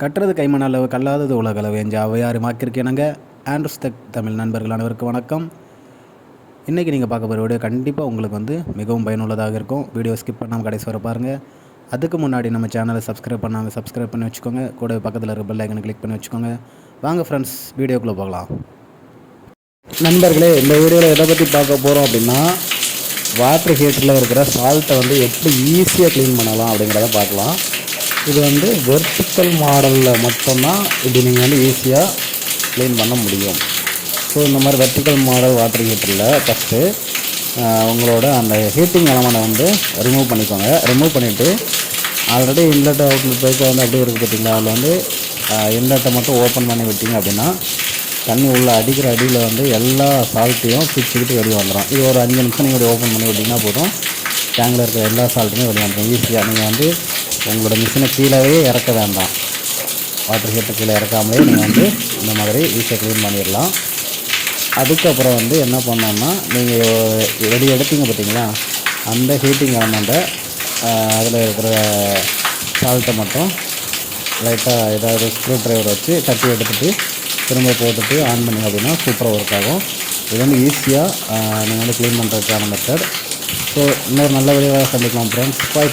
கட்டுறது கைமண் அளவு கல்லாதது உலகளவு என்ற ஔவையாறு மாக்கிருக்கேனுங்க. ஆண்ட்ரூஸ் டெக் தமிழ் நண்பர்கள் அனைவருக்கும் வணக்கம். இன்றைக்கி நீங்கள் பார்க்க போகிற வீடியோ கண்டிப்பாக உங்களுக்கு மிகவும் பயனுள்ளதாக இருக்கும். வீடியோ ஸ்கிப் பண்ணாமல் கடைசி வரை பாருங்கள். அதுக்கு முன்னாடி நம்ம சேனலை சப்ஸ்கிரைப் பண்ணி வச்சுக்கோங்க. கூட பக்கத்தில் இருக்க பெல் ஐக்கனை கிளிக் பண்ணி வச்சுக்கோங்க. வாங்க ஃப்ரெண்ட்ஸ், வீடியோக்குள்ளே போகலாம். நண்பர்களே, இந்த வீடியோவில் எதை பற்றி பார்க்க போகிறோம் அப்படின்னா, வாட்டர் ஹீட்டரில் இருக்கிற சால்ட்டை எப்படி ஈஸியாக க்ளீன் பண்ணலாம் அப்படிங்கிறத பார்க்கலாம். இது வெர்டிக்கல் மாடலில் மட்டும்தான் இப்படி நீங்கள் ஈஸியாக க்ளீன் பண்ண முடியும். ஸோ இந்த மாதிரி வெர்டிக்கல் மாடல் வாட்டர் ஹீட்டரில் ஃபஸ்ட்டு உங்களோட அந்த ஹீட்டிங் எலமெண்ட்டை ரிமூவ் பண்ணிக்கோங்க. ரிமூவ் பண்ணிவிட்டு ஆல்ரெடி இன்லெட் அவுட்லெட் பைப்பை அப்படியே இருக்குது பார்த்தீங்களா, அதில் இன்லெட்டை மட்டும் ஓப்பன் பண்ணி விட்டிங்க அப்படின்னா தண்ணி உள்ளே அடிக்கிற அடியில் எல்லா சால்ட்டையும் பிச்சுக்கிட்டு வெளியே வந்துடும். இது ஒரு 5 நிமிஷம் நீங்கள் ஓப்பன் பண்ணி விட்டிங்கன்னா போதும், டேங்கில் இருக்கிற எல்லா சால்ட்டுமே வெளியே வந்துடும். ஈஸியாக நீங்கள் உங்களோட மிஷினை கீழவே இறக்க வேண்டாம். வாட்டர் ஹீட்டர் கீழே இறக்காமலே நீங்கள் இந்த மாதிரி ஈஸியாக க்ளீன் பண்ணிடலாம். அதுக்கப்புறம் என்ன பண்ணோம்னா, நீங்கள் ரெடி எடுத்தீங்க பார்த்தீங்களா, அந்த ஹீட்டிங் எலமெண்ட்டை அதில் இருக்கிற சால்ட்டை மட்டும் லைட்டாக ஏதாவது ஸ்க்ரூ ட்ரைவர் வச்சு தட்டி எடுத்துகிட்டு திரும்ப போட்டுட்டு ஆன் பண்ணிங்க அப்படின்னா சூப்பராக ஒர்க் ஆகும். இது ஈஸியாக நீங்கள் க்ளீன் பண்ணுறதுக்கான மெத்தட். ஸோ இன்னொரு நல்ல வீடியோவாக சந்திக்கலாம் ஃப்ரெண்ட்ஸ். பாய்.